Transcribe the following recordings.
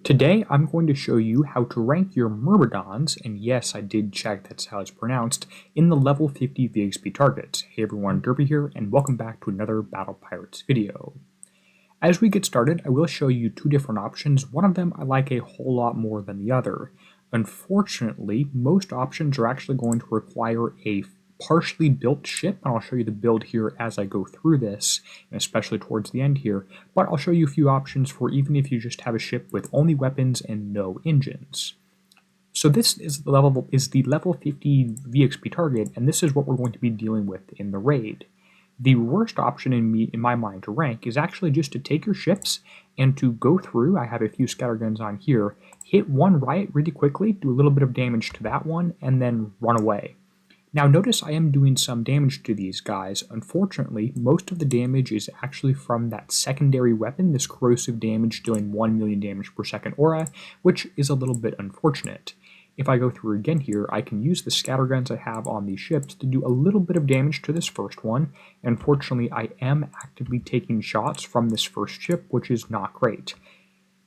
Today, I'm going to show you how to rank your Myrmidons, and yes, I did check that's how it's pronounced, in the level 50 VXP targets. Hey everyone, Derpy here, and welcome back to another Battle Pirates video. As we get started, I will show you two different options. One of them I like a whole lot more than the other. Unfortunately, most options are actually going to require a partially built ship, and I'll show you the build here as I go through this, and especially towards the end here, but I'll show you a few options for even if you just have a ship with only weapons and no engines. So this is the level 50 VXP target, and this is what we're going to be dealing with in the raid. The worst option in my mind to rank is actually just to take your ships and to go through. I have a few scatterguns on here, hit one riot really quickly, do a little bit of damage to that one, and then run away. Now notice I am doing some damage to these guys. Unfortunately, most of the damage is actually from that secondary weapon, this corrosive damage dealing 1 million damage per second aura, which is a little bit unfortunate. If I go through again here, I can use the scatterguns I have on these ships to do a little bit of damage to this first one. Unfortunately, I am actively taking shots from this first ship, which is not great.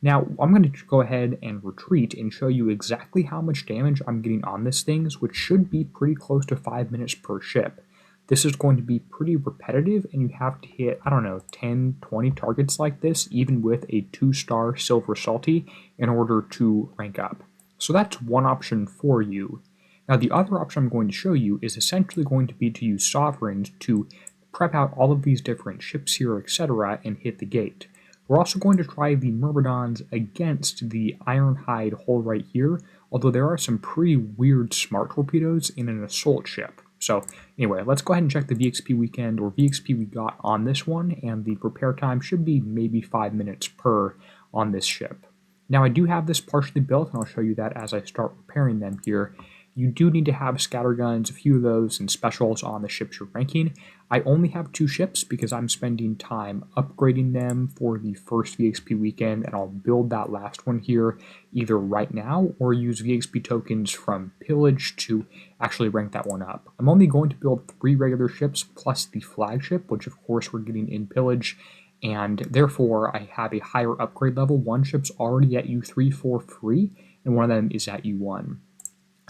Now, I'm going to go ahead and retreat and show you exactly how much damage I'm getting on these things, which should be pretty close to 5 minutes per ship. This is going to be pretty repetitive, and you have to hit, I don't know, 10, 20 targets like this, even with a 2-star Silver Salty, in order to rank up. So that's one option for you. Now, the other option I'm going to show you is essentially going to be to use Sovereigns to prep out all of these different ships here, etc., and hit the gate. We're also going to try the Myrmidons against the Ironhide hull right here, although there are some pretty weird smart torpedoes in an assault ship. So anyway, let's go ahead and check the VXP weekend or VXP we got on this one, and the repair time should be maybe 5 minutes per on this ship. Now I do have this partially built, and I'll show you that as I start repairing them here. You do need to have scatterguns, a few of those, and specials on the ships you're ranking. I only have 2 ships because I'm spending time upgrading them for the first VXP weekend, and I'll build that last one here either right now or use VXP tokens from Pillage to actually rank that one up. I'm only going to build 3 regular ships plus the flagship, which of course we're getting in Pillage, and therefore I have a higher upgrade level. One ship's already at U3 for free, and one of them is at U1.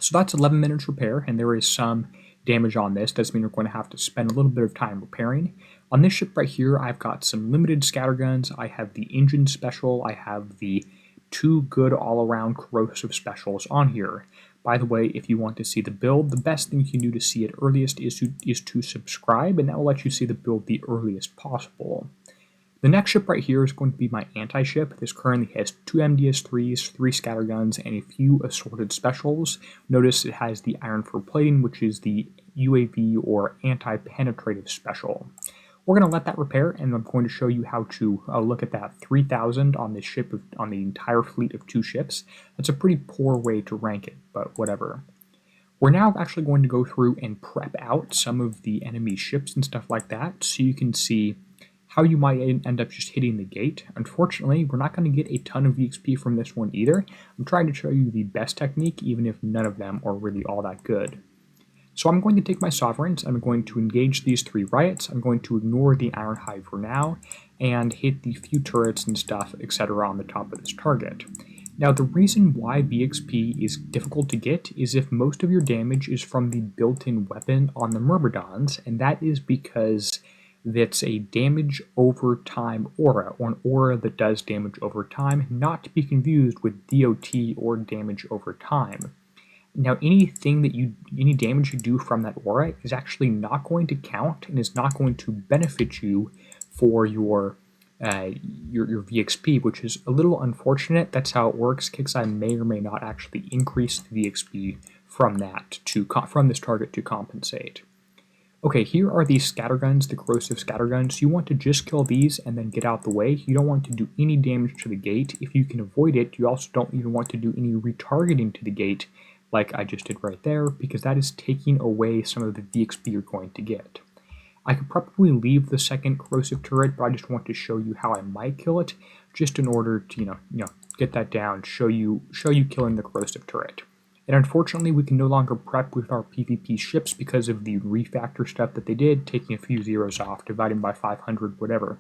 So that's 11 minutes repair, and there is some damage on this. Doesn't mean we're going to have to spend a little bit of time repairing. On this ship right here, I've got some limited scatterguns. I have the engine special. I have the 2 good all-around corrosive specials on here. By the way, if you want to see the build, the best thing you can do to see it earliest is to subscribe, and that will let you see the build the earliest possible. The next ship right here is going to be my anti-ship. This currently has 2 MDS-3s, 3 scatterguns, and a few assorted specials. Notice it has the Iron for Plating, which is the UAV or anti-penetrative special. We're going to let that repair, and I'm going to show you how to look at that 3,000 on this ship, on the entire fleet of 2 ships. That's a pretty poor way to rank it, but whatever. We're now actually going to go through and prep out some of the enemy ships and stuff like that, so you can see how you might end up just hitting the gate. Unfortunately, we're not going to get a ton of VXP from this one either. I'm trying to show you the best technique, even if none of them are really all that good. So I'm going to take my Sovereigns, I'm going to engage these 3 riots, I'm going to ignore the Ironhide for now, and hit the few turrets and stuff, etc. on the top of this target. Now the reason why VXP is difficult to get is if most of your damage is from the built-in weapon on the Myrmidons, and that is because that's a damage over time aura, or an aura that does damage over time, not to be confused with DOT or damage over time. Now any damage you do from that aura is actually not going to count and is not going to benefit you for your VXP, which is a little unfortunate. That's how it works. Kixeye may or may not actually increase the VXP from this target to compensate. Okay, here are the scatterguns, the corrosive scatterguns. You want to just kill these and then get out the way. You don't want to do any damage to the gate. If you can avoid it, you also don't even want to do any retargeting to the gate like I just did right there, because that is taking away some of the VXP you're going to get. I could probably leave the second corrosive turret, but I just want to show you how I might kill it, just in order to get that down, show you killing the corrosive turret. And unfortunately, we can no longer prep with our PvP ships because of the refactor stuff that they did, taking a few zeros off, dividing by 500, whatever.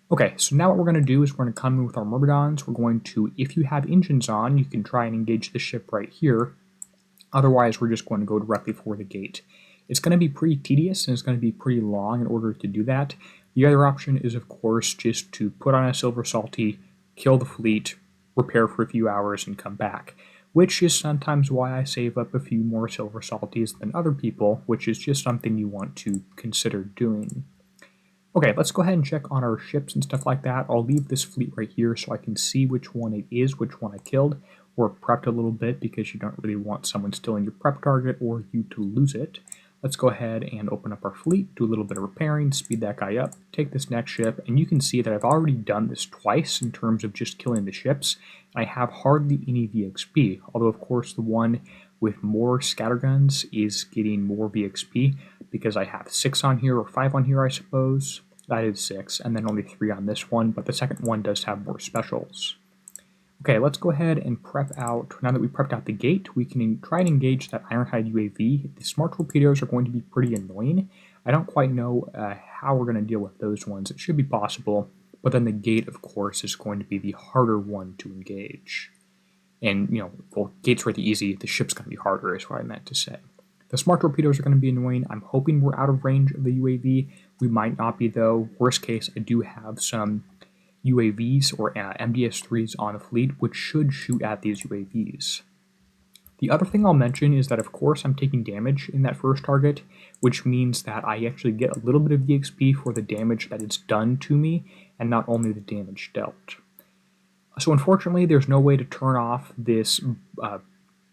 Okay, so now what we're going to do is we're going to come in with our Myrmidons. We're going to, if you have engines on, you can try and engage the ship right here. Otherwise, we're just going to go directly for the gate. It's going to be pretty tedious and it's going to be pretty long in order to do that. The other option is, of course, just to put on a Silver Salty, kill the fleet, repair for a few hours, and come back, which is sometimes why I save up a few more Silver Salties than other people, which is just something you want to consider doing. Okay, let's go ahead and check on our ships and stuff like that. I'll leave this fleet right here so I can see which one it is, which one I killed, or prepped a little bit because you don't really want someone stealing your prep target or you to lose it. Let's go ahead and open up our fleet, do a little bit of repairing, speed that guy up, take this next ship, and you can see that I've already done this twice in terms of just killing the ships, and I have hardly any VXP, although of course the one with more scatterguns is getting more VXP because I have 6 on here, or 5 on here I suppose. That is 6, and then only 3 on this one, but the second one does have more specials. Okay, let's go ahead and prep out. Now that we prepped out the gate, we can try and engage that Ironhide UAV. The smart torpedoes are going to be pretty annoying. I don't quite know how we're going to deal with those ones. It should be possible, but then the gate, of course, is going to be the harder one to engage. And, well, gates are the easy, the ship's going to be harder is what I meant to say. The smart torpedoes are going to be annoying. I'm hoping we're out of range of the UAV. We might not be, though. Worst case, I do have some UAVs or MDS-3s on the fleet, which should shoot at these UAVs. The other thing I'll mention is that, of course, I'm taking damage in that first target, which means that I actually get a little bit of VXP for the damage that it's done to me, and not only the damage dealt. So unfortunately, there's no way to turn off this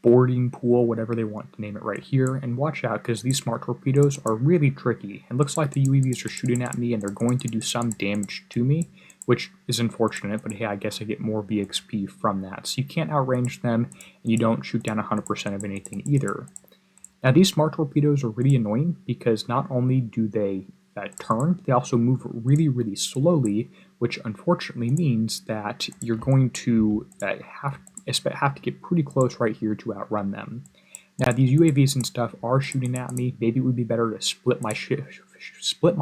boarding pool, whatever they want to name it right here, and watch out because these smart torpedoes are really tricky. It looks like the UAVs are shooting at me and they're going to do some damage to me, which is unfortunate, but hey, I guess I get more VXP from that. So you can't outrange them, and you don't shoot down 100% of anything either. Now these smart torpedoes are really annoying because not only do they turn, they also move really, really slowly, which unfortunately means that you're going to have to get pretty close right here to outrun them. Now these UAVs and stuff are shooting at me. Maybe it would be better to split my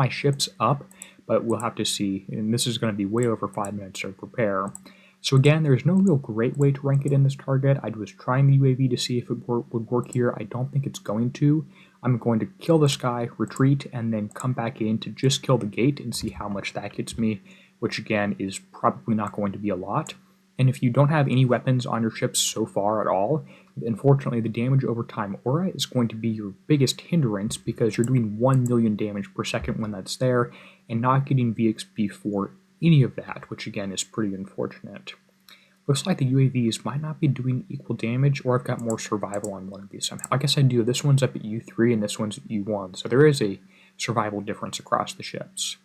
ships up, but we'll have to see. And this is going to be way over 5 minutes of repair. So again, there's no real great way to rank it in this target. I was trying the UAV to see if it would work here. I don't think it's going to. I'm going to kill this guy, retreat, and then come back in to just kill the gate and see how much that gets me, which again is probably not going to be a lot. And if you don't have any weapons on your ships so far at all, unfortunately the damage over time aura is going to be your biggest hindrance because you're doing 1 million damage per second when that's there and not getting VXP for any of that, which again is pretty unfortunate. Looks like the UAVs might not be doing equal damage, or I've got more survival on one of these somehow. I guess I do. This one's up at U3 and this one's at U1, so there is a survival difference across the ships.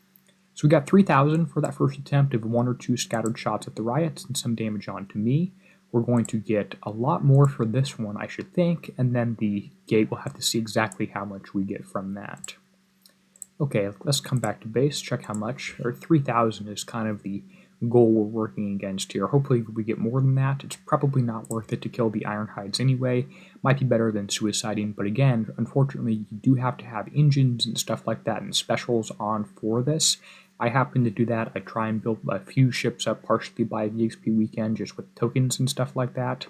So we got 3,000 for that first attempt of 1 or 2 scattered shots at the riots and some damage on to me. We're going to get a lot more for this one, I should think, and then the gate will have to see exactly how much we get from that. Okay, let's come back to base, check how much, or 3,000 is kind of the goal we're working against here. Hopefully we get more than that. It's probably not worth it to kill the Ironhides anyway. Might be better than suiciding, but again, unfortunately, you do have to have engines and stuff like that and specials on for this. I happen to do that. I try and build a few ships up partially by VXP weekend just with tokens and stuff like that.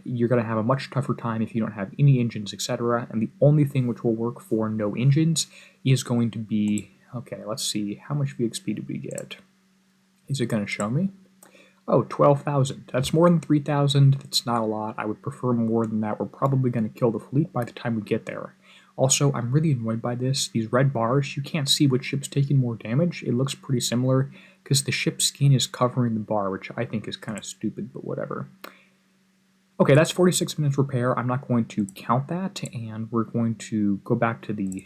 You're going to have a much tougher time if you don't have any engines, etc. And the only thing which will work for no engines is going to be, okay, let's see, how much VXP did we get? Is it going to show me? Oh, 12,000. That's more than 3,000. That's not a lot. I would prefer more than that. We're probably going to kill the fleet by the time we get there. Also, I'm really annoyed by this. These red bars, you can't see which ship's taking more damage. It looks pretty similar because the ship's skin is covering the bar, which I think is kind of stupid, but whatever. Okay, that's 46 minutes repair. I'm not going to count that, and we're going to go back to the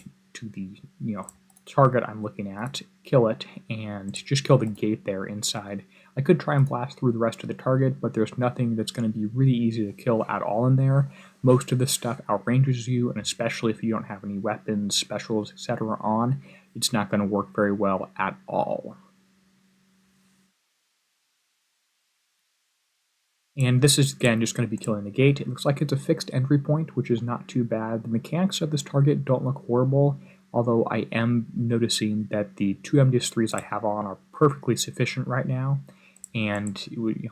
target I'm looking at, kill it, and just kill the gate there inside. I could try and blast through the rest of the target, but there's nothing that's going to be really easy to kill at all in there. Most of this stuff outranges you, and especially if you don't have any weapons, specials, etc. on, it's not going to work very well at all. And this is, again, just going to be killing the gate. It looks like it's a fixed entry point, which is not too bad. The mechanics of this target don't look horrible, although I am noticing that the 2 MDS3s I have on are perfectly sufficient right now, and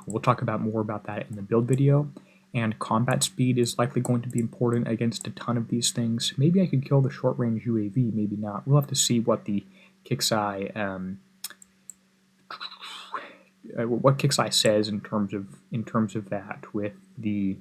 we'll talk about more about that in the build video. And combat speed is likely going to be important against a ton of these things. Maybe I could kill the short-range UAV, maybe not. We'll have to see what the Kixeye says in terms of that with the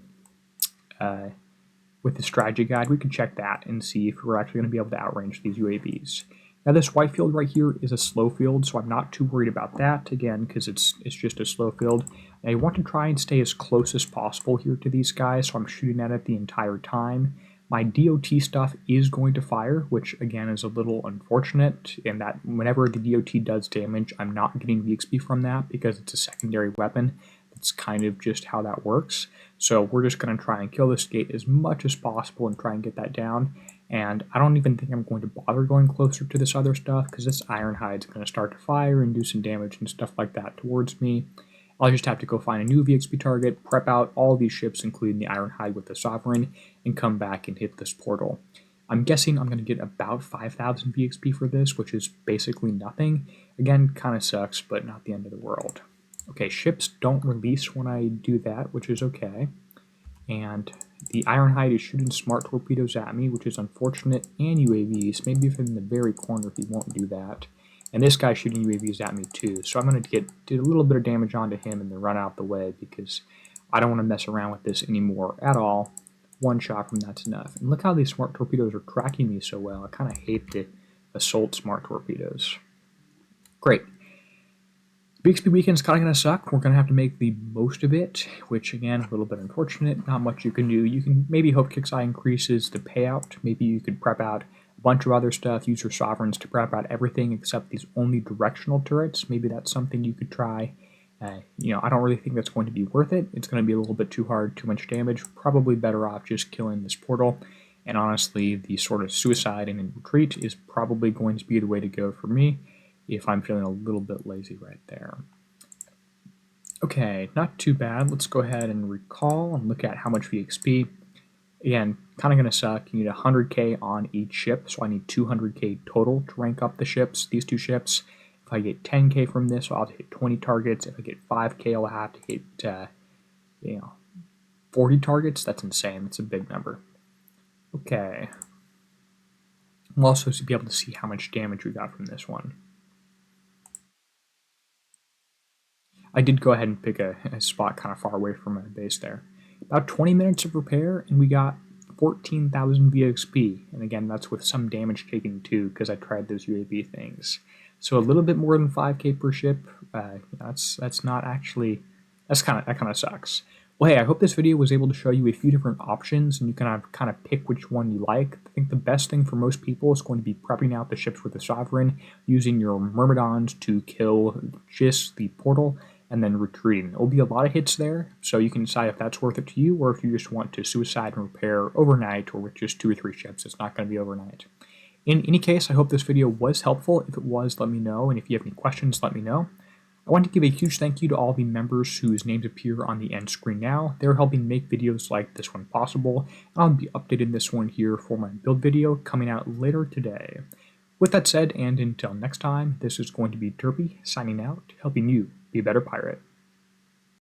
strategy guide. We can check that and see if we're actually going to be able to outrange these UAVs. Now this white field right here is a slow field, so I'm not too worried about that, again, because it's just a slow field. I want to try and stay as close as possible here to these guys, so I'm shooting at it the entire time. My DOT stuff is going to fire, which again is a little unfortunate, in that whenever the DOT does damage, I'm not getting VXP from that because it's a secondary weapon. It's kind of just how that works. So we're just going to try and kill this gate as much as possible and try and get that down. And I don't even think I'm going to bother going closer to this other stuff, because this Ironhide's going to start to fire and do some damage and stuff like that towards me. I'll just have to go find a new VXP target, prep out all these ships, including the Ironhide with the Sovereign, and come back and hit this portal. I'm guessing I'm going to get about 5,000 VXP for this, which is basically nothing. Again, kind of sucks, but not the end of the world. Okay, ships don't release when I do that, which is okay. And the Ironhide is shooting smart torpedoes at me, which is unfortunate, and UAVs. Maybe if I'm in the very corner, he won't do that. And this guy's shooting UAVs at me too, so I'm going to do a little bit of damage onto him and then run out the way, because I don't want to mess around with this anymore at all. One shot from that's enough. And look how these smart torpedoes are tracking me so well. I kind of hate to assault smart torpedoes. Great. VXP weekend's kind of going to suck. We're going to have to make the most of it, which again, a little bit unfortunate. Not much you can do. You can maybe hope Kixeye increases the payout. Maybe you could prep out a bunch of other stuff, use your sovereigns to prep out everything except these only directional turrets. Maybe that's something you could try. I don't really think that's going to be worth it. It's going to be a little bit too hard, too much damage. Probably better off just killing this portal. And honestly, the sort of suicide and in retreat is probably going to be the way to go for me, if I'm feeling a little bit lazy right there. Okay, not too bad. Let's go ahead and recall and look at how much VXP. Again, kind of going to suck. You need 100k on each ship, so I need 200k total to rank up the ships, these two ships. If I get 10k from this, I'll have to hit 20 targets. If I get 5k, I'll have to hit 40 targets. That's insane. That's a big number. Okay. We'll also be able to see how much damage we got from this one. I did go ahead and pick a spot kind of far away from my base there. About 20 minutes of repair, and we got 14,000 VXP. And again, that's with some damage taken too, because I tried those UAV things. So a little bit more than 5k per ship. That's not actually, that kind of sucks. Well, hey, I hope this video was able to show you a few different options, and you can kind of pick which one you like. I think the best thing for most people is going to be prepping out the ships with the Sovereign, using your Myrmidons to kill just the portal, and then retreating. There'll be a lot of hits there, so you can decide if that's worth it to you, or if you just want to suicide and repair overnight, or with just 2 or 3 ships. It's not going to be overnight. In any case, I hope this video was helpful. If it was, let me know, and if you have any questions, let me know. I want to give a huge thank you to all the members whose names appear on the end screen now. They're helping make videos like this one possible, and I'll be updating this one here for my build video coming out later today. With that said, and until next time, this is going to be Derpy signing out, helping you be a better pirate.